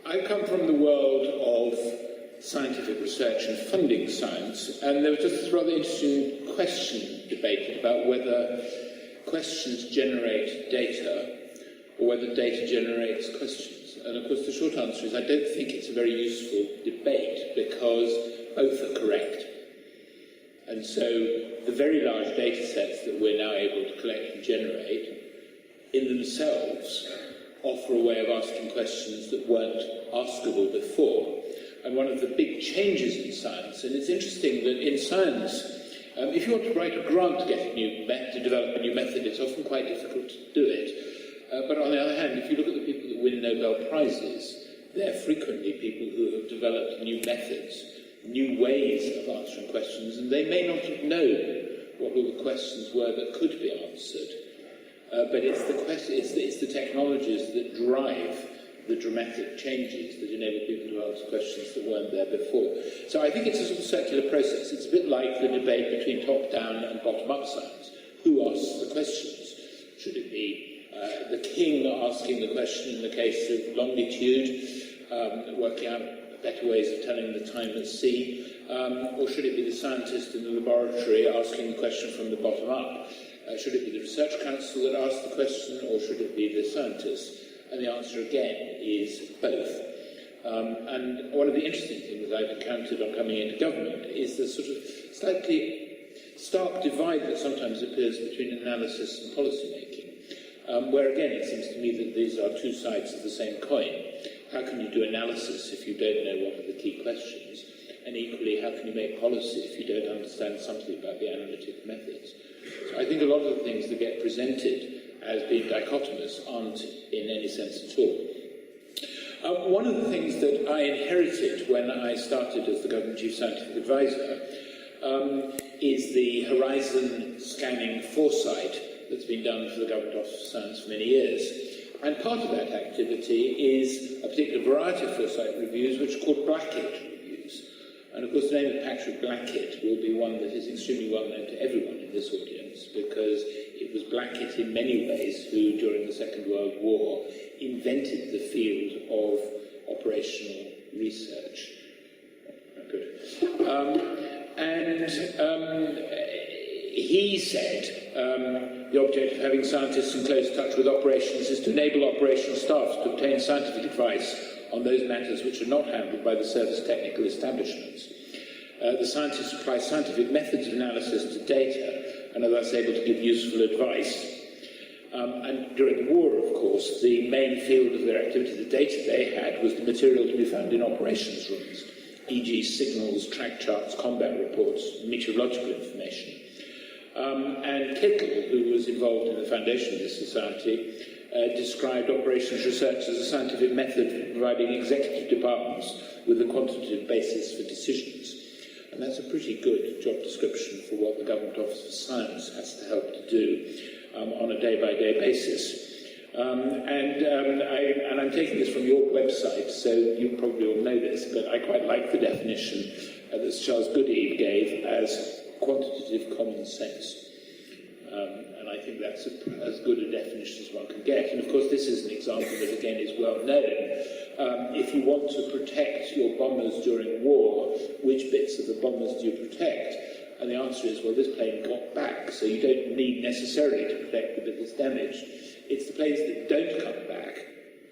I come from the world of scientific research and funding science, and there was just this rather interesting question debated about whether questions generate data or whether data generates questions. And of course the short answer is I don't think it's a very useful debate because both are correct. And so the very large data sets that we're now able to collect and generate in themselves offer a way of asking questions that weren't askable before. And one of the big changes in science, and it's interesting that in science, if you want to write a grant to get to develop a new method, it's often quite difficult to do it. But on the other hand, if you look at the people that win Nobel Prizes, they're frequently people who have developed new methods, new ways of answering questions, and they may not have known what all the questions were that could be answered. But it's the technologies that drive the dramatic changes that enable people to answer questions that weren't there before. So I think it's a sort of circular process. It's a bit like the debate between top-down and bottom-up science. Who asks the questions? Should it be the king asking the question in the case of longitude, working out better ways of telling the time at sea, or should it be the scientist in the laboratory asking the question from the bottom up? Should it be the research council that asks the question, or should it be the scientists? And the answer again is both. And one of the interesting things I've encountered on coming into government is the sort of slightly stark divide that sometimes appears between analysis and policy making, where again it seems to me that these are two sides of the same coin. How can you do analysis if you don't know what are the key questions? And equally, how can you make policy if you don't understand something about the analytic methods? So I think a lot of the things that get presented as being dichotomous aren't in any sense at all. One of the things that I inherited when I started as the Government Chief Scientific Advisor is the horizon scanning foresight that's been done for the Government Office of Science for many years. And part of that activity is a particular variety of foresight reviews which are called Blackett reviews. And of course the name of Patrick Blackett will be one that is extremely well known to everyone in this audience because it was Blackett in many ways who, during the Second World War, invented the field of operational research. Good. He said the object of having scientists in close touch with operations is to enable operational staff to obtain scientific advice on those matters which are not handled by the service technical establishments. The scientists apply scientific methods of analysis to data and are thus able to give useful advice. And during the war, of course, the main field of their activity, the data they had, was the material to be found in operations rooms, e.g. signals, track charts, combat reports, meteorological information. And Kittle, who was involved in the foundation of this society, described operations research as a scientific method for providing executive departments with a quantitative basis for decisions. And that's a pretty good job description for what the Government Office of Science has to help to do on a day-by-day basis. And I'm taking this from your website, so you probably all know this, but I quite like the definition that Charles Goodeve gave as quantitative common sense. And I think that's as good a definition as one can get. And of course, this is an example that, again, is well known. If you want to protect your bombers during war, which bits of the bombers do you protect? And the answer is, well, this plane got back, so you don't need necessarily to protect the bit that's damaged. It's the planes that don't come back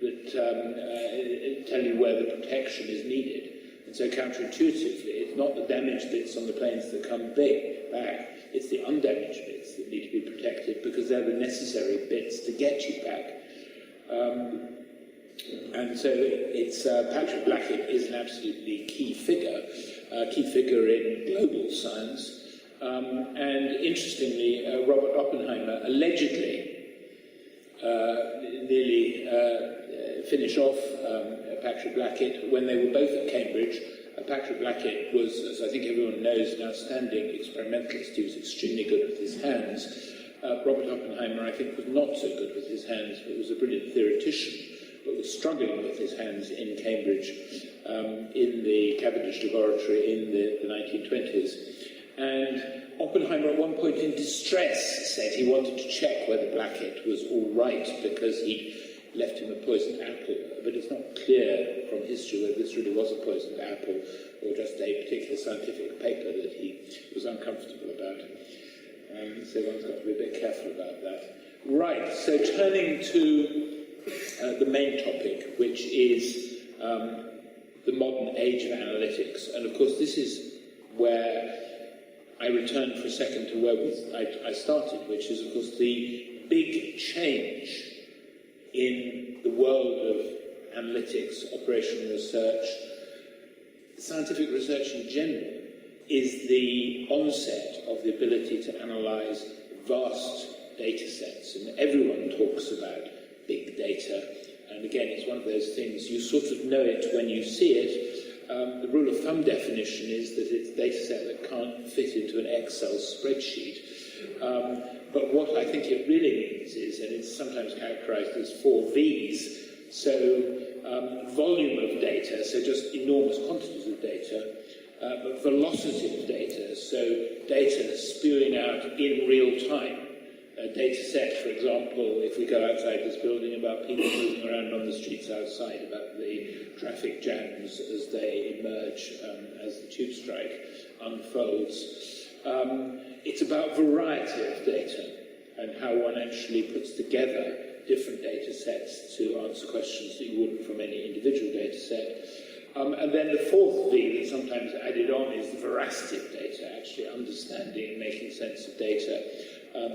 that tell you where the protection is needed. And so counterintuitively, it's not the damaged bits on the planes that come back, it's the undamaged bits that need to be protected because they're the necessary bits to get you back. And so it's Patrick Blackett is an absolutely key figure in global science. And interestingly, Robert Oppenheimer allegedly nearly finish off Patrick Blackett when they were both at Cambridge. Patrick Blackett was, as I think everyone knows, an outstanding experimentalist. He was extremely good with his hands. Robert Oppenheimer, I think, was not so good with his hands, but was a brilliant theoretician, but was struggling with his hands in Cambridge, in the Cavendish laboratory in the 1920s. And Oppenheimer, at one point in distress, said he wanted to check whether Blackett was all right because left him a poisoned apple, but it's not clear from history whether this really was a poisoned apple or just a particular scientific paper that he was uncomfortable about. So one's got to be a bit careful about that. Right, so turning to the main topic, which is the modern age of analytics. And of course, this is where I return for a second to where I started, which is, of course, the big change in the world of analytics, operational research, scientific research in general, is the onset of the ability to analyse vast data sets. And everyone talks about big data. And again, it's one of those things, you sort of know it when you see it. The rule of thumb definition is that it's a data set that can't fit into an Excel spreadsheet. But what I think it really means is, and it's sometimes characterized as 4 Vs, so volume of data, so just enormous quantities of data, but velocity of data, so data spewing out in real time. A data set, for example, if we go outside this building, about people moving around on the streets outside, about the traffic jams as they emerge, as the tube strike unfolds. It's about variety of data and how one actually puts together different data sets to answer questions that you wouldn't from any individual data set. And then the 4th V that's sometimes added on is the veracity of data, actually understanding and making sense of data,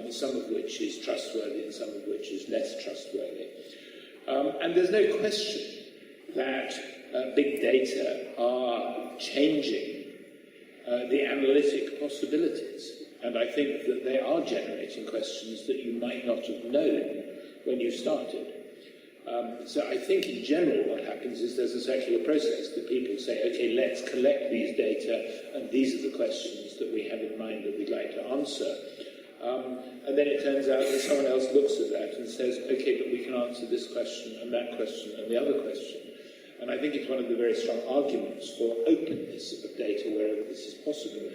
some of which is trustworthy and some of which is less trustworthy. And there's no question that big data are changing the analytic possibilities. And I think that they are generating questions that you might not have known when you started. So I think in general what happens is there's a circular process that people say, okay, let's collect these data, and these are the questions that we have in mind that we'd like to answer. And then it turns out that someone else looks at that and says, okay, but we can answer this question and that question and the other question. And I think it's one of the very strong arguments for openness of data wherever this is possible.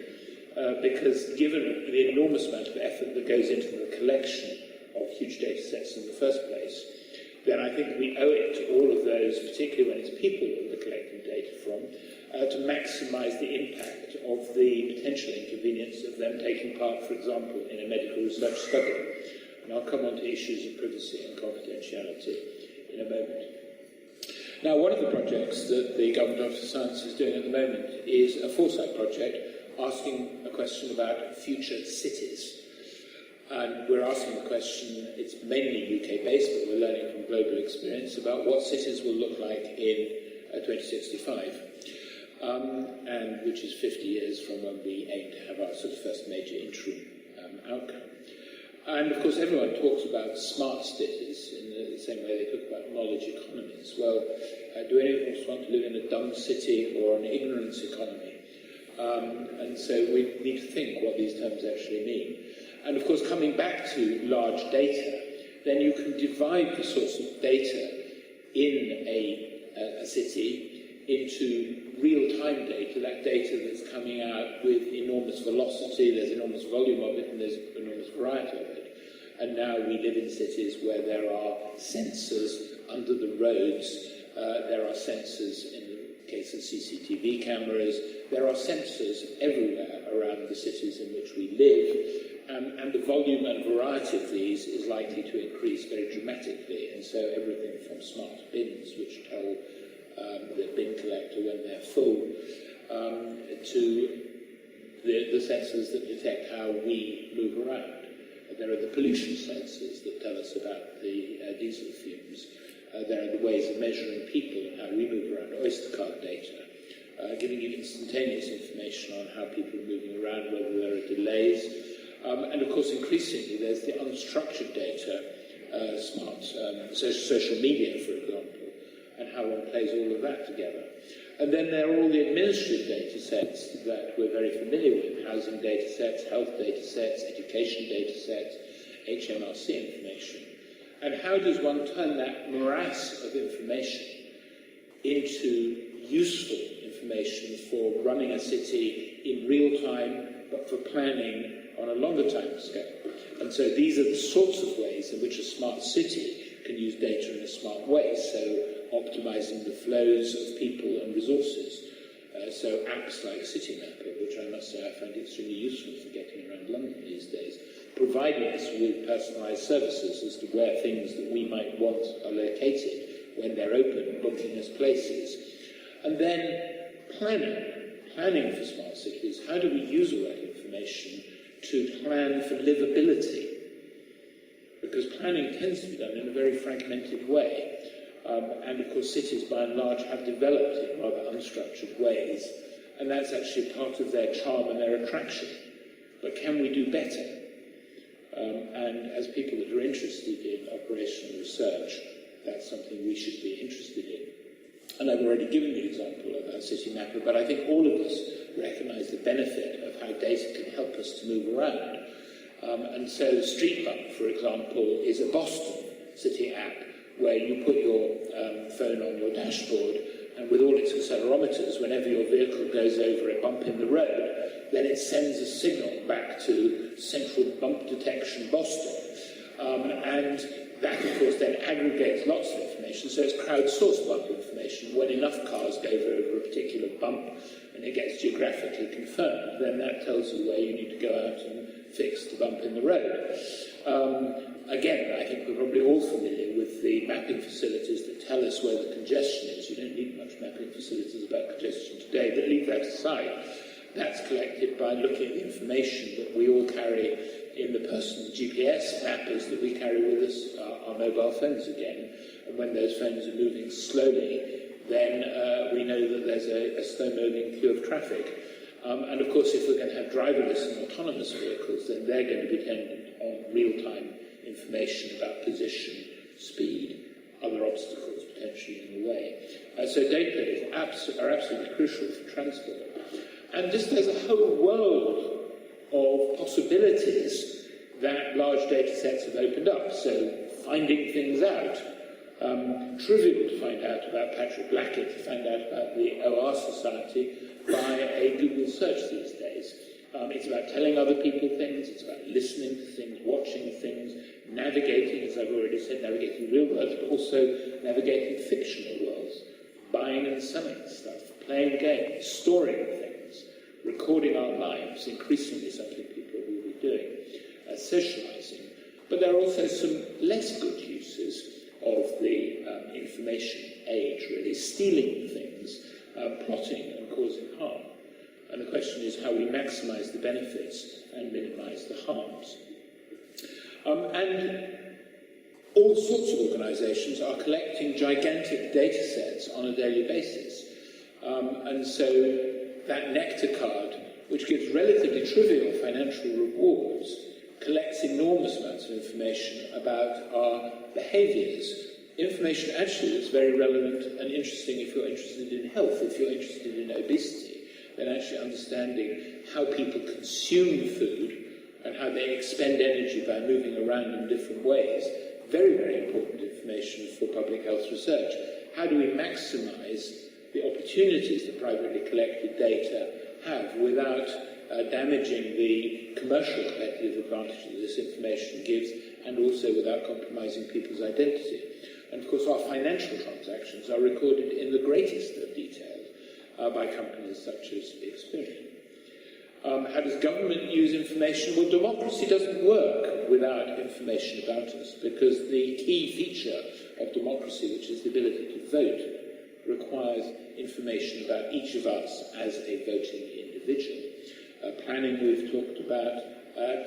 Because given the enormous amount of effort that goes into the collection of huge data sets in the first place, then I think we owe it to all of those, particularly when it's people that we're collecting data from, to maximise the impact of the potential inconvenience of them taking part, for example, in a medical research study. And I'll come on to issues of privacy and confidentiality in a moment. Now, one of the projects that the Government Office for Science is doing at the moment is a foresight project asking a question about future cities. And we're asking the question, it's mainly UK-based, but we're learning from global experience about what cities will look like in 2065, and which is 50 years from when we aim to have our sort of first major interim outcome. And of course, everyone talks about smart cities in the same way they talk about knowledge economies. Well, do any of us want to live in a dumb city or an ignorance economy? And so we need to think what these terms actually mean. And of course, coming back to large data, then you can divide the sorts of data in a city into real-time data, that data that's coming out with enormous velocity, there's enormous volume of it, and there's enormous variety of it. And now we live in cities where there are sensors under the roads, there are sensors in the case of CCTV cameras, there are sensors everywhere around the cities in which we live. And the volume and variety of these is likely to increase very dramatically. And so everything from smart bins, which tell the bin collector when they're full, to the sensors that detect how we move around. There are the pollution sensors that tell us about the diesel fumes. There are the ways of measuring people and how we move around, Oyster card data, giving you instantaneous information on how people are moving around, whether there are delays. And of course, increasingly, there's the unstructured data, social media, for example, and how one plays all of that together. And then there are all the administrative data sets that we're very familiar with, housing data sets, health data sets, education data sets, HMRC information. And how does one turn that morass of information into useful information for running a city in real time, but for planning on a longer time scale? And so these are the sorts of ways in which a smart city can use data in a smart way, so optimising the flows of people and resources. So apps like CityMapper, which I must say I find extremely useful for getting around London these days, providing us with personalised services as to where things that we might want are located when they're open, booking us places. And then planning for smart cities. How do we use all that information to plan for livability? Because planning tends to be done in a very fragmented way. And of course cities by and large have developed in rather unstructured ways, and that's actually part of their charm and their attraction. But can we do better? And as people that are interested in operational research, that's something we should be interested in. And I've already given the example of CityMapper, but I think all of us recognise the benefit of how data can help us to move around. And so Street Bump, for example, is a Boston city app where you put your phone on your dashboard, and with all its accelerometers, whenever your vehicle goes over a bump in the road, then it sends a signal back to Central Bump Detection Boston. And that, of course, then aggregates lots of information, so it's crowdsourced bump information. When enough cars go over a particular bump and it gets geographically confirmed, then that tells you where you need to go out and fix the bump in the road. Again, I think we're probably all familiar with the mapping facilities that tell us where the congestion is. You don't need much mapping facilities about congestion today, but leave that aside. That's collected by looking at the information that we all carry in the personal GPS mappers that we carry with us, our mobile phones again. And when those phones are moving slowly, then we know that there's a slow-moving queue of traffic. And of course, if we're going to have driverless and autonomous vehicles, then they're going to be dependent on real-time information about position, speed, other obstacles potentially in the way. So data are absolutely crucial for transport. And just there's a whole world of possibilities that large data sets have opened up. So finding things out. Trivial to find out about Patrick Blackett, to find out about the OR Society by a Google search these days. It's about telling other people things, it's about listening to things, watching things, navigating, as I've already said, navigating real worlds, but also navigating fictional worlds, buying and selling stuff, playing games, storing things, recording our lives, increasingly something people will be doing, socialising. But there are also some less good uses of the information age, really, stealing things, plotting and causing harm. And the question is how we maximise the benefits and minimise the harms. And all sorts of organisations are collecting gigantic data sets on a daily basis. And so that Nectar card, which gives relatively trivial financial rewards, collects enormous amounts of information about our behaviours. Information actually that's very relevant and interesting if you're interested in health, if you're interested in obesity, then actually understanding how people consume food and how they expend energy by moving around in different ways. Very, very important information for public health research. How do we maximise the opportunities that privately collected data have without damaging the commercial competitive advantage that this information gives, and also without compromising people's identity? And of course, our financial transactions are recorded in the greatest of details by companies such as Experian. How does government use information? Well, democracy doesn't work without information about us, because the key feature of democracy, which is the ability to vote, requires information about each of us as a voting individual. Planning, we've talked about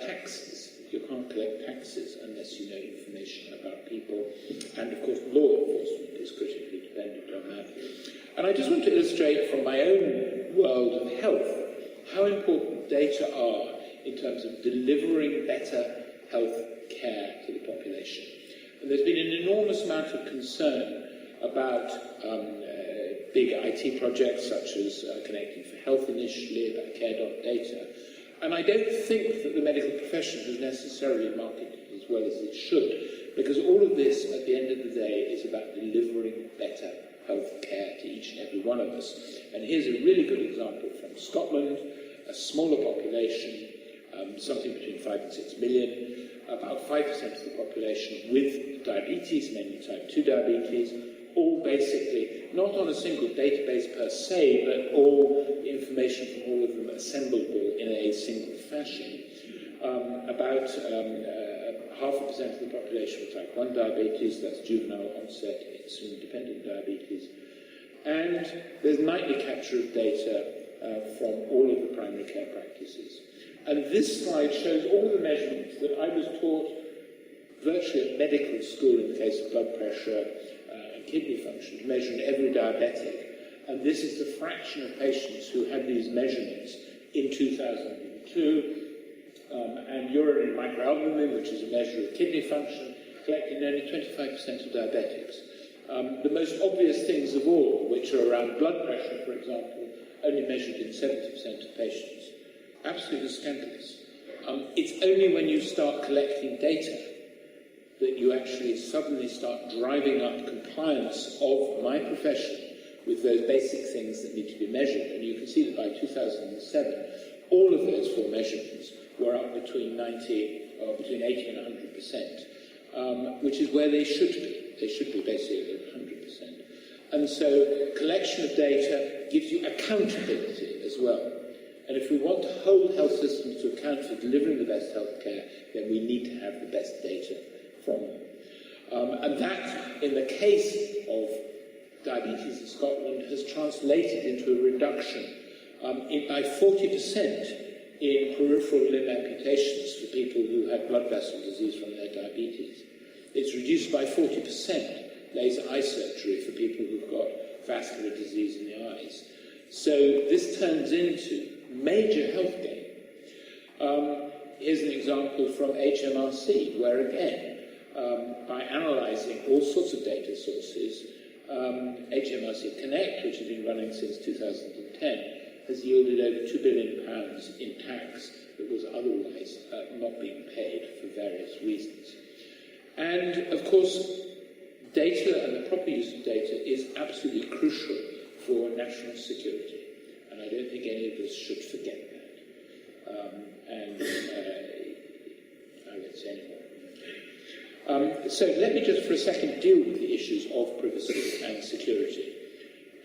taxes. You can't collect taxes unless you know information about people. And of course, law enforcement is critically dependent on that. And I just want to illustrate from my own world of health how important data are in terms of delivering better health care to the population. And there's been an enormous amount of concern about big IT projects such as Connecting for Health initially, about care.data. And I don't think that the medical profession has necessarily marketed as well as it should, because all of this, at the end of the day, is about delivering better health care to each and every one of us. And here's a really good example from Scotland, a smaller population, something between 5 and 6 million, about 5% of the population with diabetes, mainly type 2 diabetes, all basically, not on a single database per se, but all information from all of them assemblable in a single fashion. About 0.5% of the population with type 1 diabetes, that's juvenile onset insulin-dependent diabetes. And there's nightly capture of data from all of the primary care practices. And this slide shows all the measurements that I was taught virtually at medical school in the case of blood pressure and kidney function, to measure in every diabetic. And this is the fraction of patients who had these measurements in 2002. And urinary microalbumin, which is a measure of kidney function, collected in only 25% of diabetics. The most obvious things of all, which are around blood pressure, for example, only measured in 70% of patients. Absolutely scandalous. It's only when you start collecting data that you actually suddenly start driving up compliance of my profession with those basic things that need to be measured. And you can see that by 2007, all of those four measurements were up between 80 and 100%, which is where they should be. They should be basically at 100%. And so collection of data gives you accountability as well. And if we want to hold health systems to account for delivering the best health care, then we need to have the best data from them. And that, in the case of diabetes in Scotland, has translated into a reduction by 40% in peripheral limb amputations for people who had blood vessel disease from their diabetes. It's reduced by 40% laser eye surgery for people who've got vascular disease in the eyes. So this turns into major health gain. Here's an example from HMRC, where again, by analysing all sorts of data sources, HMRC Connect, which has been running since 2010, has yielded over £2 billion in tax that was otherwise not being paid for various reasons. And of course, data and the proper use of data is absolutely crucial for national security. And I don't think any of us should forget that. I won't say anymore. So let me just for a second deal with the issues of privacy and security.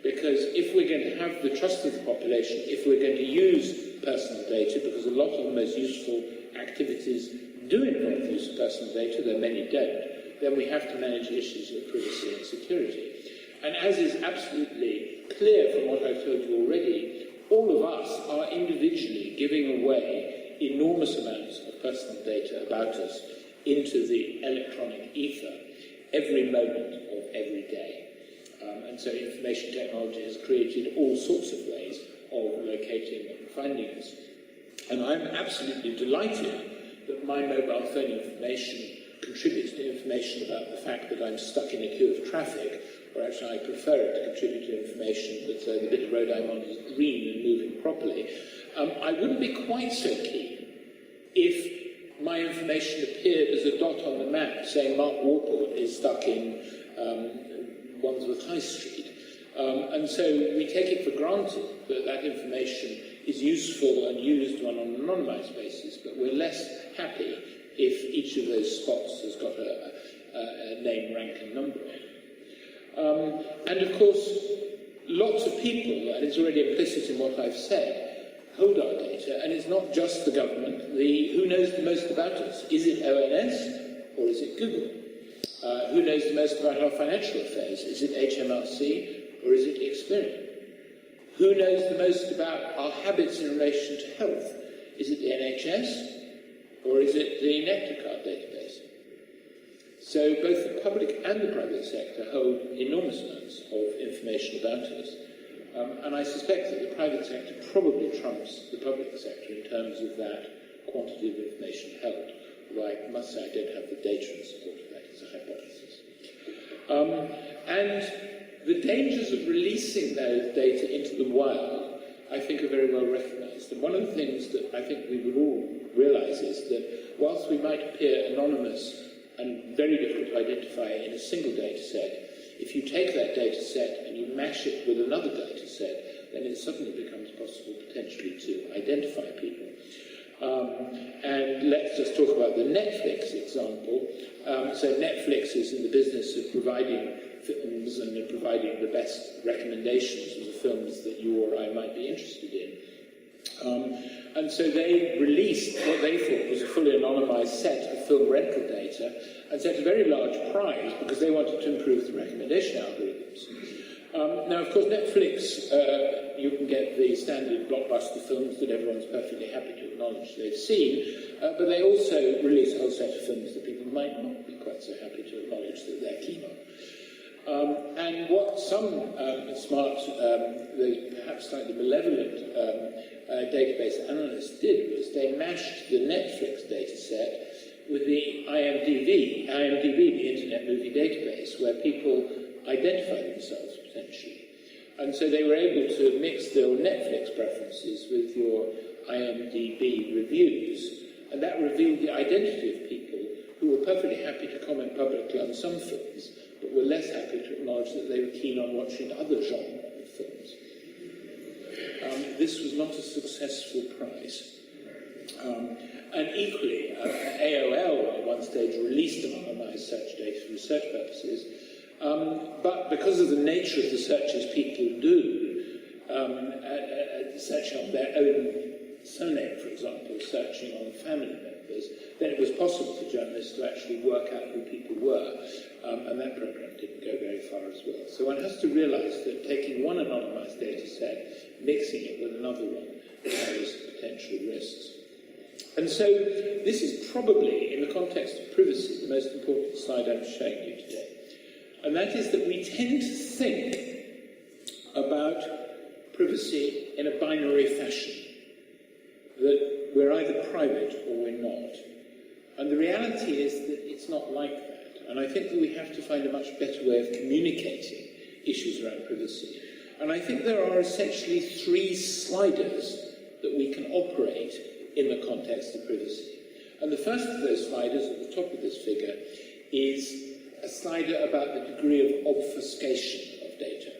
Because if we're going to have the trust of the population, if we're going to use personal data, because a lot of the most useful activities do involve use of personal data, though many don't, then we have to manage issues of privacy and security. And as is absolutely clear from what I've told you already, all of us are individually giving away enormous amounts of personal data about us into the electronic ether every moment of every day. And so information technology has created all sorts of ways of locating and finding us. And I'm absolutely delighted that my mobile phone information contributes to information about the fact that I'm stuck in a queue of traffic, or actually I prefer it to contribute to information that the bit of road I'm on is green and moving properly. I wouldn't be quite so keen if my information appeared as a dot on the map saying Mark Walport is stuck in Wandsworth High Street. And so we take it for granted that that information is useful and used on an anonymised basis, but we're less happy if each of those spots has got a name, rank and number on it. And of course, lots of people, and it's already implicit in what I've said, hold our data, and it's not just the government. Who knows the most about us? Is it ONS or is it Google? Who knows the most about our financial affairs? Is it HMRC or is it Experian? Who knows the most about our habits in relation to health? Is it the NHS or is it the Nectarcard database? So both the public and the private sector hold enormous amounts of information about us. And I suspect that the private sector probably trumps the public sector in terms of that quantity of information held. Although I must say I don't have the data in support of that, it's a hypothesis. And the dangers of releasing those data into the wild, I think, are very well recognised. And one of the things that I think we would all realise is that whilst we might appear anonymous and very difficult to identify in a single data set, if you take that data set and you mash it with another data set, then it suddenly becomes possible potentially to identify people. And let's just talk about the Netflix example. So Netflix is in the business of providing films and providing the best recommendations of the films that you or I might be interested in. And so they released what they thought was a fully anonymized set of film rental data and set a very large prize because they wanted to improve the recommendation algorithms. Now, of course, Netflix, you can get the standard blockbuster films that everyone's perfectly happy to acknowledge they've seen, but they also release a whole set of films that people might not be quite so happy to acknowledge that they're keen on. And what some smart, perhaps slightly malevolent database analysts did was they mashed the Netflix data set with the IMDb, the Internet Movie Database, where people identify themselves potentially. And so they were able to mix their Netflix preferences with your IMDb reviews, and that revealed the identity of people who were perfectly happy to comment publicly on some films, but were less happy to acknowledge that they were keen on watching other genres of films. This was not a successful prize. And equally, AOL at one stage released anonymized search data for research purposes, but because of the nature of the searches people do, searching on their own surname, for example, searching on family members, then it was possible for journalists to actually work out who people were, and that program didn't go very far as well. So one has to realize that taking one anonymized data set, mixing it with another one, carries potential risks. And so this is probably, in the context of privacy, the most important slide I'm showing you today. And that is that we tend to think about privacy in a binary fashion, that we're either private or we're not. And the reality is that it's not like that. And I think that we have to find a much better way of communicating issues around privacy. And I think there are essentially three sliders that we can operate in the context of privacy. And the first of those sliders at the top of this figure is a slider about the degree of obfuscation of data.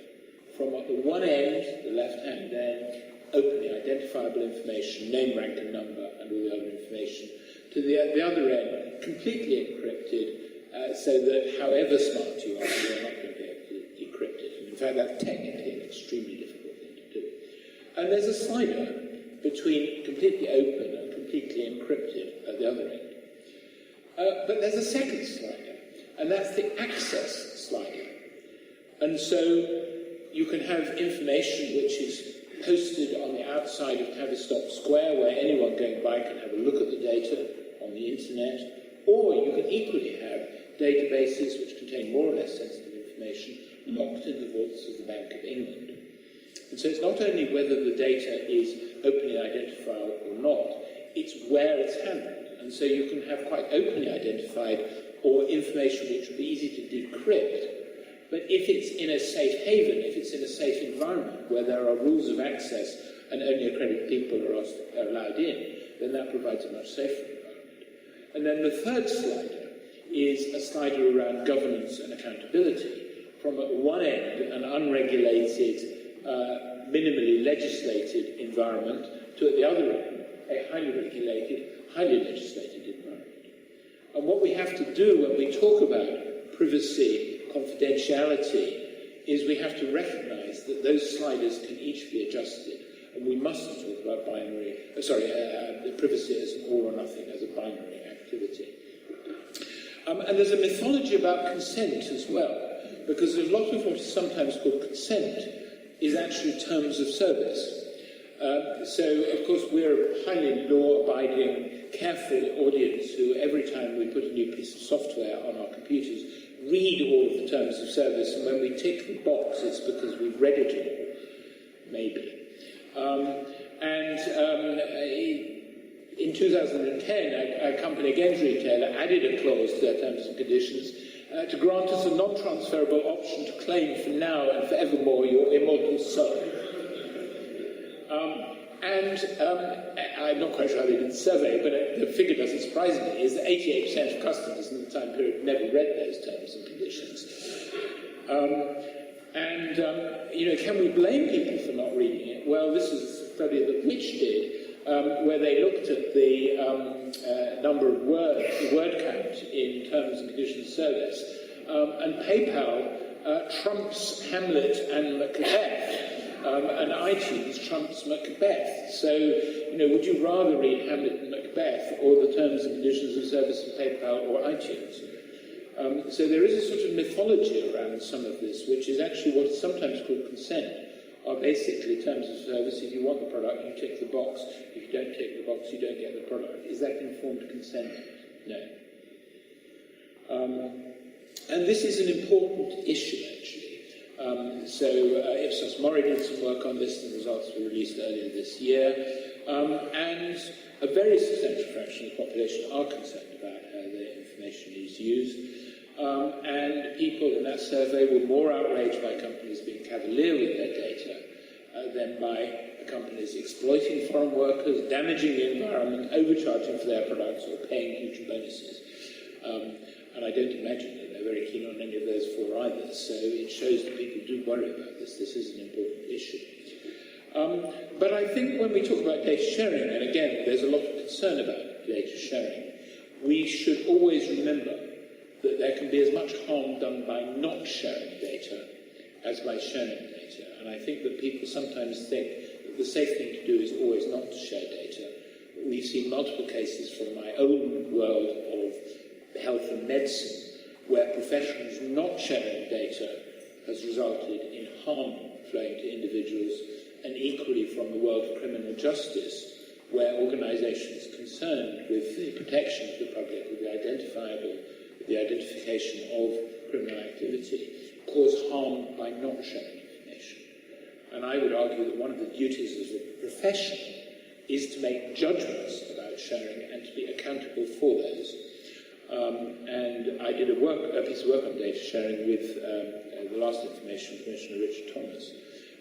From at the one end, the left-hand end, openly identifiable information, name, rank and number, and all the other information, to the other end, completely encrypted, so that however smart you are, you're not going to be able to decrypt it. And in fact, that's technically an extremely difficult thing to do. And there's a slider between completely open and completely encrypted at the other end. But there's a second slider, and that's the access slider. And so you can have information which is posted on the outside of Tavistock Square, where anyone going by can have a look at the data on the internet, or you can equally have databases which contain more or less sensitive information locked in the vaults of the Bank of England. And so it's not only whether the data is openly identifiable or not, it's where it's handled. And so you can have quite openly identified or information which would be easy to decrypt, but if it's in a safe haven, if it's in a safe environment where there are rules of access and only accredited people are allowed in, then that provides a much safer environment. And then the third slider is a slider around governance and accountability. From at one end, an unregulated, minimally legislated environment, to at the other end, a highly regulated, highly legislated environment. And what we have to do when we talk about privacy, confidentiality, is we have to recognize that those sliders can each be adjusted, and we mustn't talk about privacy as an all or nothing, as a binary activity. And there's a mythology about consent as well, because a lot of what is sometimes called consent is actually terms of service. So, of course, we're a highly law-abiding, careful audience who, every time we put a new piece of software on our computers, read all of the terms of service, and when we tick the box, it's because we've read it all, maybe. In 2010, a company, a games retailer, added a clause to their terms and conditions to grant us a non-transferable option to claim for now and forevermore your immortal soul. I'm not quite sure how they did the survey, but the figure doesn't surprise me, is that 88% of customers in the time period never read those terms and conditions. Can we blame people for not reading it? Well, this is a study that Which did, where they looked at the number of words, the word count in terms and conditions of service, and PayPal trumps Hamlet and Macbeth, and iTunes trumps Macbeth. So, would you rather read Hamlet and Macbeth, or the terms and conditions of service of PayPal or iTunes? So there is a sort of mythology around some of this, which is actually what is sometimes called consent, are basically terms of service. If you want the product, you tick the box. If you don't tick the box, you don't get the product. Is that informed consent? No. And this is an important issue, actually. So Ipsos Mori did some work on this, and the results were released earlier this year. And a very substantial fraction of the population are concerned about how their information is used. And people in that survey were more outraged by companies being cavalier with their data than by the companies exploiting foreign workers, damaging the environment, overcharging for their products, or paying huge bonuses. And I don't imagine that they're very keen on any of those four either. So it shows that people do worry about this. This is an important issue. But I think when we talk about data sharing, and again, there's a lot of concern about data sharing, we should always remember that there can be as much harm done by not sharing data as by sharing data. And I think that people sometimes think that the safe thing to do is always not to share data. We've seen multiple cases from my own world of health and medicine where professionals not sharing data has resulted in harm flowing to individuals, and equally from the world of criminal justice, where organisations concerned with the protection of the public, with the identification of criminal activity, cause harm by not sharing information. And I would argue that one of the duties of the profession is to make judgments about sharing and to be accountable for those. And I did a piece of work on data sharing with the last Information Commissioner, Richard Thomas.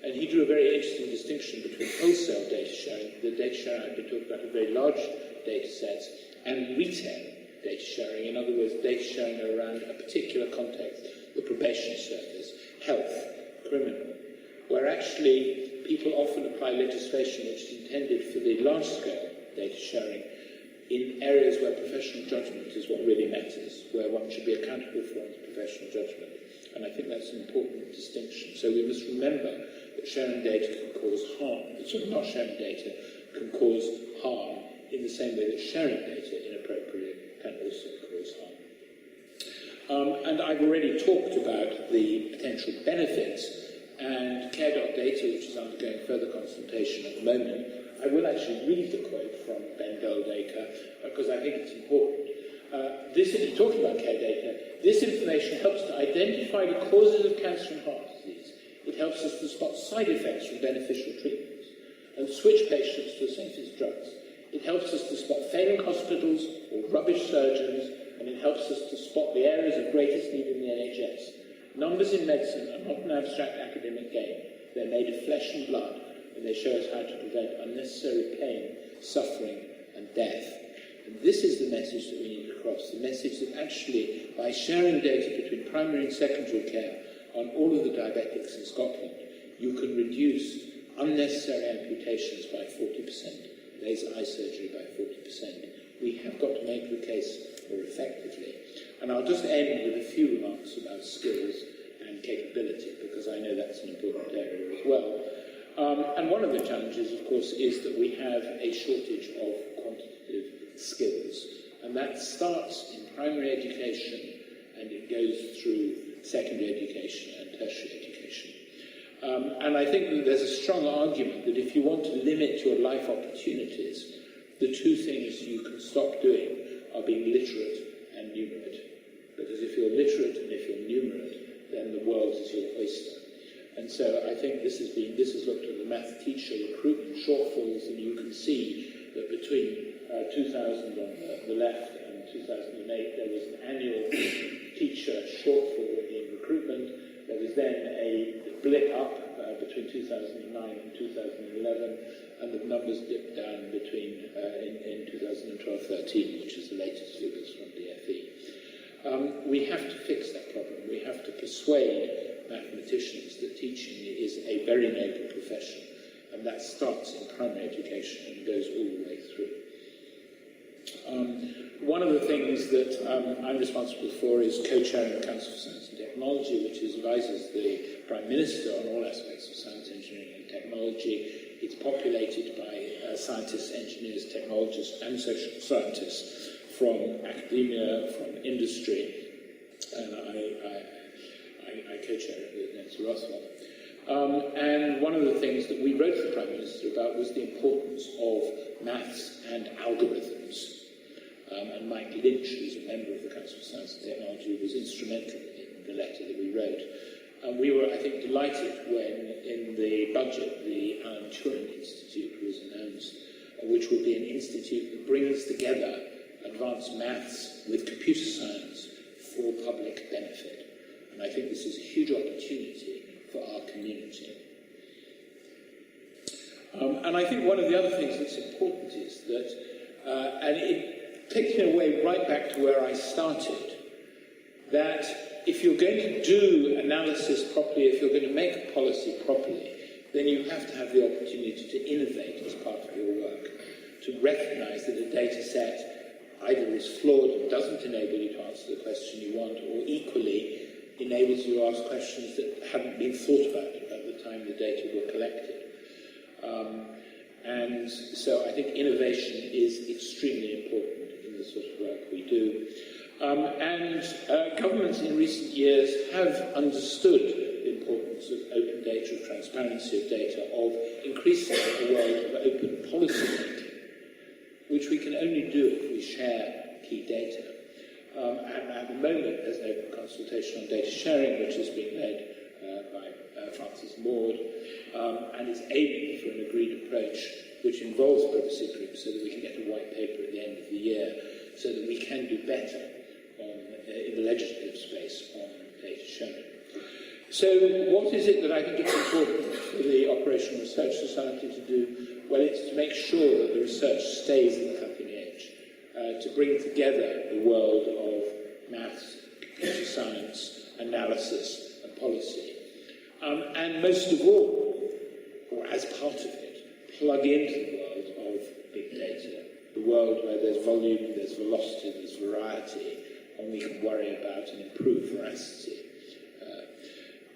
And he drew a very interesting distinction between wholesale data sharing, the data sharing I've been talking about, of very large data sets, and retail data sharing. In other words, data sharing around a particular context, the probation service, health, criminal, where actually people often apply legislation which is intended for the large-scale data sharing in areas where professional judgment is what really matters, where one should be accountable for one's professional judgment. And I think that's an important distinction. So we must remember that sharing data can cause harm. Not sharing data can cause harm in the same way that sharing data inappropriately can also cause harm. And I've already talked about the potential benefits, and care.data, which is undergoing further consultation at the moment. I will actually read the quote from Ben Goldacre because I think it's important. Talking about care data, this information helps to identify the causes of cancer and heart disease. It helps us to spot side effects from beneficial treatments and switch patients to the safest drugs. It helps us to spot failing hospitals or rubbish surgeons, and it helps us to spot the areas of greatest need in the NHS. Numbers in medicine are not an abstract academic game. They're made of flesh and blood, and they show us how to prevent unnecessary pain, suffering, and death. And this is the message that we need to cross, the message that actually, by sharing data between primary and secondary care on all of the diabetics in Scotland, you can reduce unnecessary amputations by 40%, laser eye surgery by 40%. We have got to make the case more effectively. And I'll just end with a few remarks about skills and capability, because I know that's an important area as well. And one of the challenges, of course, is that we have a shortage of quantitative skills. And that starts in primary education, and it goes through secondary education and tertiary education. And I think that there's a strong argument that if you want to limit your life opportunities, the two things you can stop doing are being literate and numerate. Because if you're literate and if you're numerate, then the world is your oyster. And so I think this has looked at the math teacher recruitment shortfalls, and you can see that between 2000 on the left and 2008, there was an annual teacher shortfall in recruitment. There was then a blip up between 2009 and 2011, and the numbers dipped down between in 2012-13, which is the latest figures from DFE. We have to fix that problem. We have to persuade mathematicians that teaching is a very noble profession, and that starts in primary education and goes all the way through. one of the things that I'm responsible for is co-chairing the Council for Science and Technology, which advises the Prime Minister on all aspects of science, engineering and technology. It's populated by scientists, engineers, technologists and social scientists from academia, from industry, and I co-chair it with Nancy Rothwell. And one of the things that we wrote to the Prime Minister about was the importance of maths and algorithms. And Mike Lynch, who's a member of the Council for Science and Technology, was instrumental in the letter that we wrote. And we were, I think, delighted when, in the budget, the Alan Turing Institute was announced, which will be an institute that brings together advanced maths with computer science for public benefit. And I think this is a huge opportunity for our community. And I think one of the other things that's important is that, and it takes me away right back to where I started, that if you're going to do analysis properly, if you're going to make a policy properly, then you have to have the opportunity to innovate as part of your work, to recognise that a data set either is flawed and doesn't enable you to answer the question you want, or equally enables you to ask questions that hadn't been thought about at the time the data were collected. And so I think innovation is extremely important in the sort of work we do. And governments in recent years have understood the importance of open data, of transparency of data, of increasing a world of open policy making, which we can only do if we share key data. And at the moment, there's an open consultation on data sharing, which is being led by Francis Maud, and is aiming for an agreed approach which involves privacy groups so that we can get a white paper at the end of the year, so that we can do better in the legislative space on data sharing. So what is it that I think it's important for the Operational Research Society to do? Well, it's to make sure that the research stays at the cutting edge, to bring together the world of maths, computer science, analysis and policy. And most of all, or as part of it, plug into the world of big data, the world where there's volume, there's velocity, there's variety, and we can worry about and improve veracity.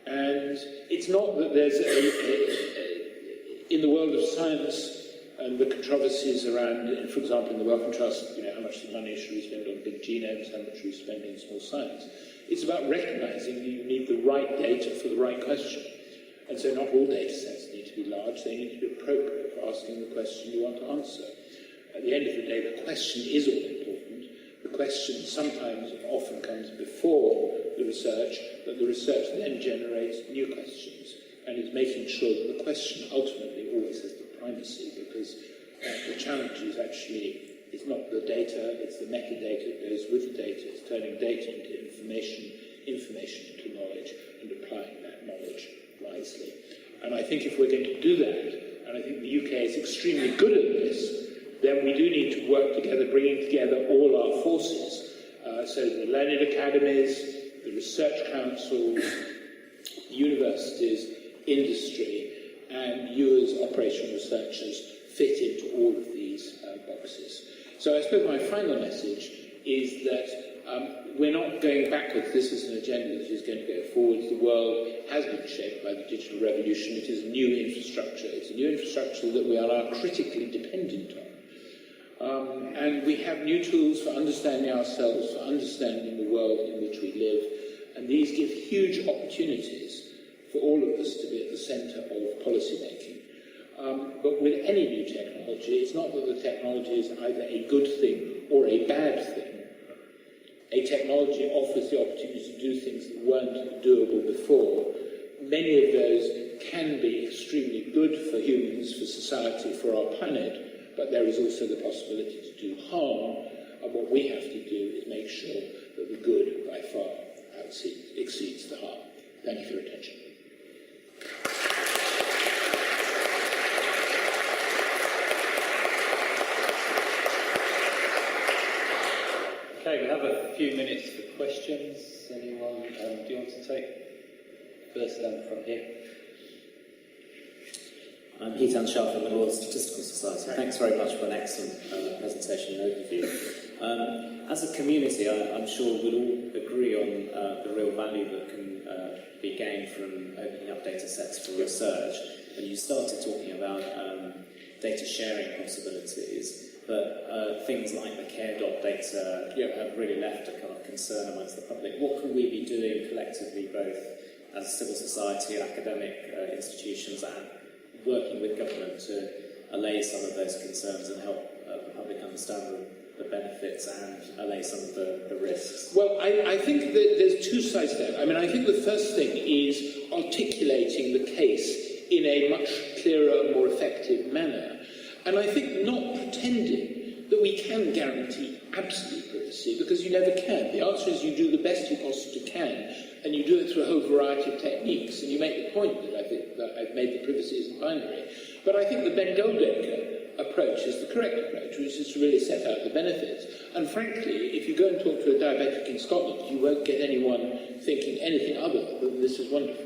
And it's not that there's in the world of science and the controversies around, for example, in the Wellcome Trust, how much money should we spend on big genomes, how much should we spend on small science? It's about recognising that you need the right data for the right question. And so not all data sets need to be large, they need to be appropriate for asking the question you want to answer. At the end of the day, the question is all important. The question sometimes and often comes before the research, but the research then generates new questions and is making sure that the question ultimately always has the primacy, because the challenge is actually, it's not the data, it's the metadata that goes with the data. It's turning data into information, information into knowledge, and applying that knowledge wisely. And I think if we're going to do that, and I think the UK is extremely good at this, then we do need to work together, bringing together all our forces. So the learned academies, the research councils, universities, industry, and you as operational researchers fit into all of these boxes. So I suppose my final message is that we're not going backwards. This is an agenda that is going to go forwards. The world has been shaped by the digital revolution. It is new infrastructure. It's a new infrastructure that we are now critically dependent on. And we have new tools for understanding ourselves, for understanding the world in which we live. And these give huge opportunities for all of us to be at the centre of policy making. But with any new technology, it's not that the technology is either a good thing or a bad thing. A technology offers the opportunity to do things that weren't doable before. Many of those can be extremely good for humans, for society, for our planet, but there is also the possibility to do harm, and what we have to do is make sure that the good by far exceeds the harm. Thank you for your attention. Okay, we have a few minutes for questions. Anyone, do you want to take first down from here? I'm Heath Anshaw from the Royal Statistical Society. Thanks very much for an excellent presentation and overview. As a community, I'm sure we'll all agree on the real value that can be gained from opening up data sets for research. And you started talking about data sharing possibilities, but things like the care.data have really left a kind of concern amongst the public. What can we be doing collectively, both as civil society and academic institutions, and working with government to allay some of those concerns and help the public understand the benefits and allay some of the risks? Well, I think that there's two sides to that. I mean, I think the first thing is articulating the case in a much clearer, more effective manner. And I think not pretending that we can guarantee absolute privacy, because you never can. The answer is you do the best you possibly can, and you do it through a whole variety of techniques. And you make the point that I think that I've made the privacy isn't binary. But I think the Ben Goldacre approach is the correct approach, which is to really set out the benefits. And frankly, if you go and talk to a diabetic in Scotland, you won't get anyone thinking anything other than this is wonderful.